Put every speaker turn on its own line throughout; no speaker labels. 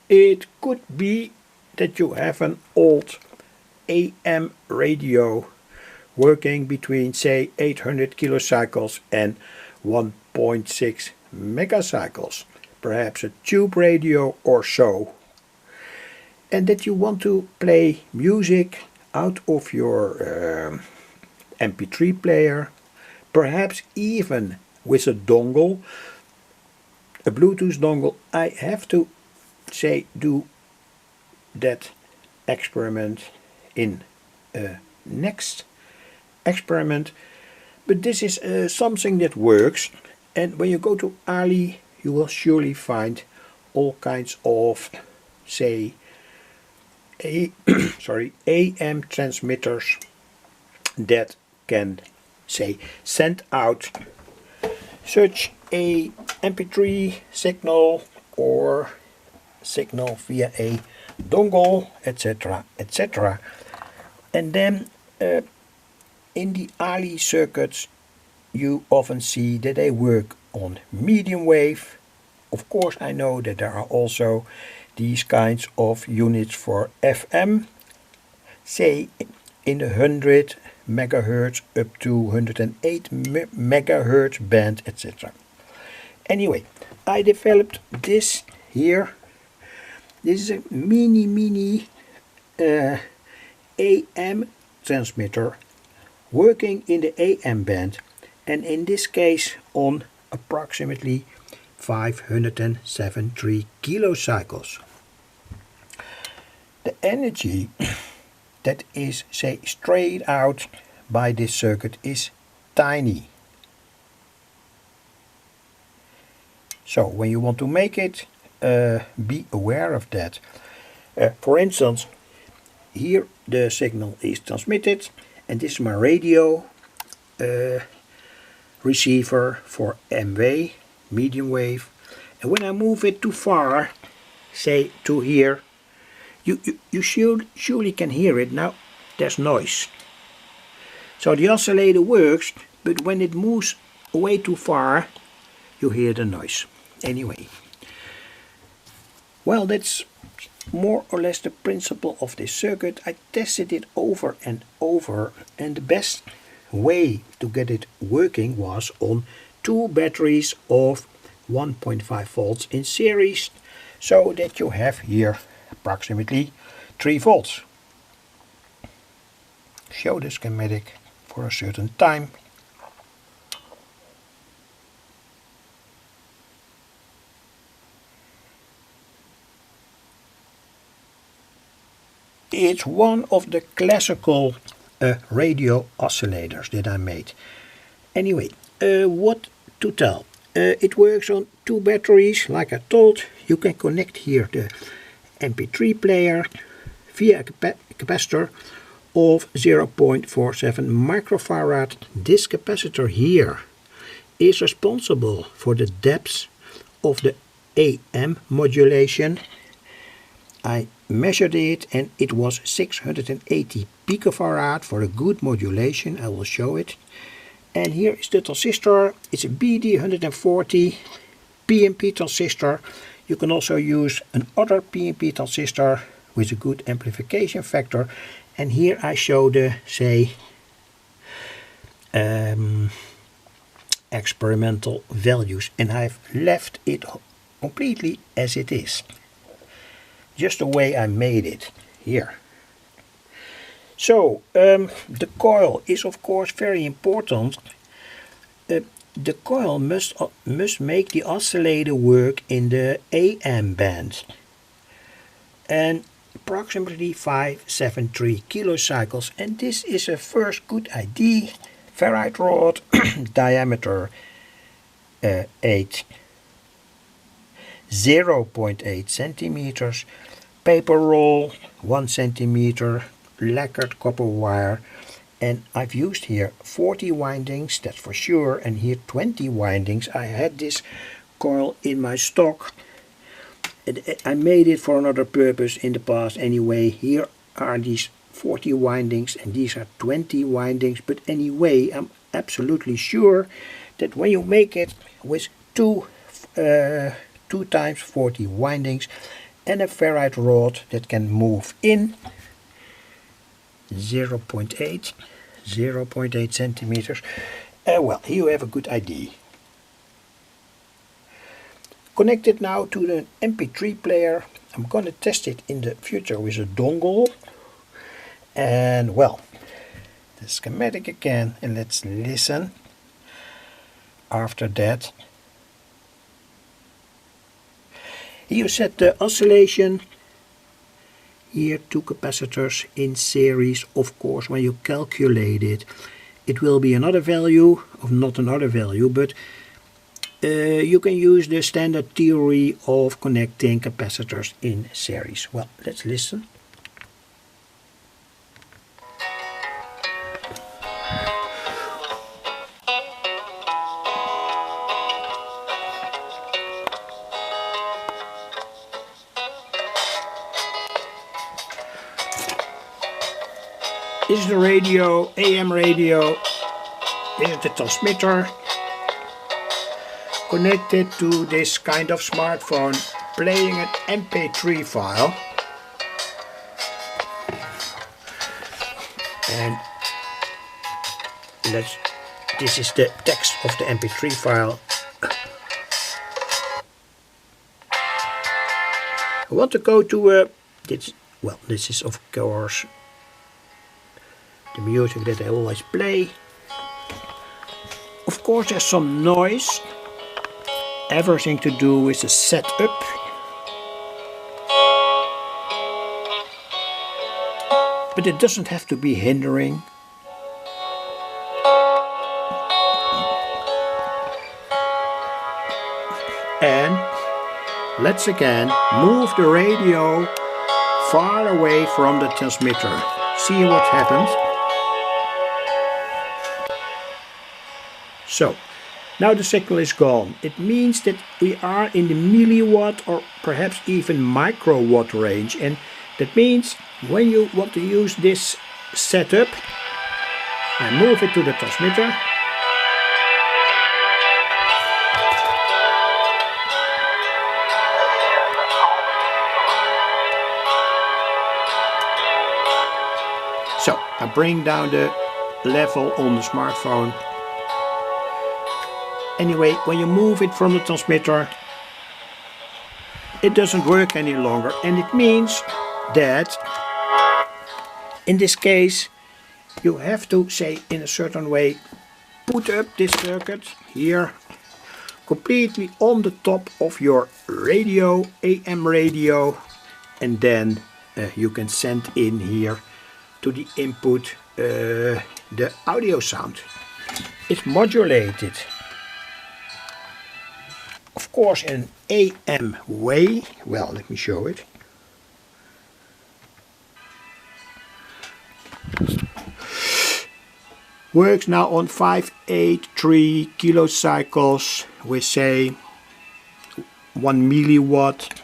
It could be that you have an old AM radio working between, say, 800 kilocycles and 1.6 megacycles, perhaps a tube radio or so, and that you want to play music out of your MP3 player, perhaps even with a dongle, a Bluetooth dongle. I have to say do that experiment in next experiment, but this is something that works, and when you go to Ali you will surely find all kinds of, say, AM transmitters that can, say, send out such a MP3 signal or signal via a dongle, etc., etc. And then in the Ali circuits you often see that they work on medium wave. Of course, I know that there are also these kinds of units for FM, say in the 100 megahertz up to 108 megahertz band, etc. Anyway, I developed this here. This is a mini AM transmitter working in the AM band, and in this case on approximately 573 kilocycles. The energy that is, say, straight out by this circuit is tiny. So when you want to make it, be aware of that. For instance, here the signal is transmitted, and this is my radio receiver for MW, medium wave, and when I move it too far, say to here, you surely can hear it. Now there's noise. So the oscillator works, but when it moves away too far, you hear the noise. Anyway, well, that's more or less the principle of this circuit. I tested it over and over, and the best way to get it working was on two batteries of 1.5 volts in series, so that you have here approximately 3 volts. Show the schematic for a certain time. It's one of the classical radio oscillators that I made. Anyway, what to tell? It works on two batteries, like I told. You can connect here the MP3 player via a capacitor of 0.47 microfarad. This capacitor here is responsible for the depth of the AM modulation. I measured it and it was 680 picofarad for a good modulation. I will show it. And here is the transistor. It's a BD140 PNP transistor. You can also use another PNP transistor with a good amplification factor. And here I show the, say, experimental values, and I've left it completely as it is, just the way I made it here. So the coil is of course very important. The coil must make the oscillator work in the AM band, and approximately 573 kilocycles, and this is a first good idea. Ferrite rod, diameter 0.8 centimeters, paper roll 1 centimeter, lacquered copper wire, and I've used here 40 windings, that's for sure, and here 20 windings. I had this coil in my stock. I made it for another purpose in the past anyway. Here are these 40 windings and these are 20 windings, but anyway, I'm absolutely sure that when you make it with two times 40 windings, and a ferrite rod that can move in 0.8 centimeters. Well, here you have a good idea. Connect it now to the MP3 player. I'm going to test it in the future with a dongle. And well, the schematic again, and let's listen. After that, you set the oscillation. Here 2 capacitors in series. Of course, when you calculate it, it will be another value, or not another value, but you can use the standard theory of connecting capacitors in series. Well, let's listen. This is the radio, AM radio. This is the transmitter connected to this kind of smartphone, playing an MP3 file. And this is the text of the MP3 file. I want to go to this is of course the music that I always play. Of course there's some noise, everything to do with the setup. But it doesn't have to be hindering. And let's again move the radio far away from the transmitter. See what happens. So, now the signal is gone. It means that we are in the milliwatt or perhaps even microwatt range, and that means when you want to use this setup, I move it to the transmitter. So, I bring down the level on the smartphone. Anyway, when you move it from the transmitter, it doesn't work any longer, and it means that in this case you have to say in a certain way, put up this circuit here completely on the top of your radio, AM radio, and then you can send in here to the input the audio sound. It's modulated, of course, in an AM way. Well, let me show it. Works now on 583 kilocycles with, say, 1 milliwatt,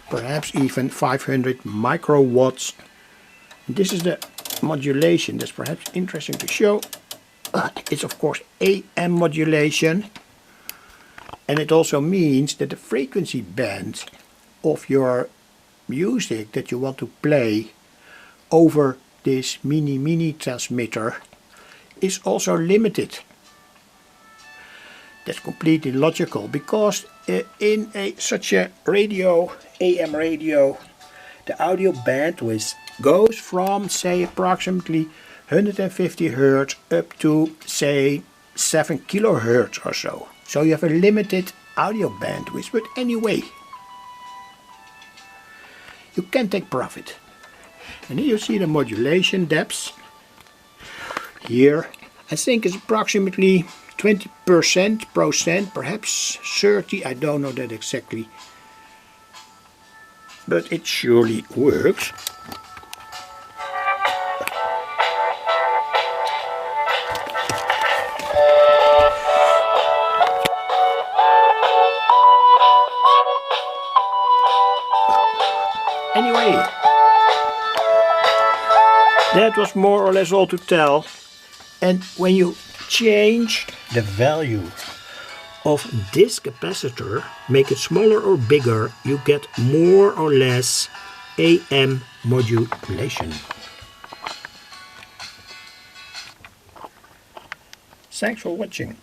perhaps even 500 microwatts. This is the modulation. That's perhaps interesting to show. It's of course AM modulation, and it also means that the frequency band of your music that you want to play over this mini transmitter is also limited. That's completely logical, because in such a radio, AM radio, the audio bandwidth goes from, say, approximately 150 Hz up to, say, 7 kilohertz or so. So you have a limited audio bandwidth, but anyway, you can take profit. And here you see the modulation depths. Here I think it's approximately 20%, perhaps 30, I don't know that exactly, but it surely works. Anyway, that was more or less all to tell. And when you change the value of this capacitor, make it smaller or bigger, you get more or less AM modulation. Thanks for watching.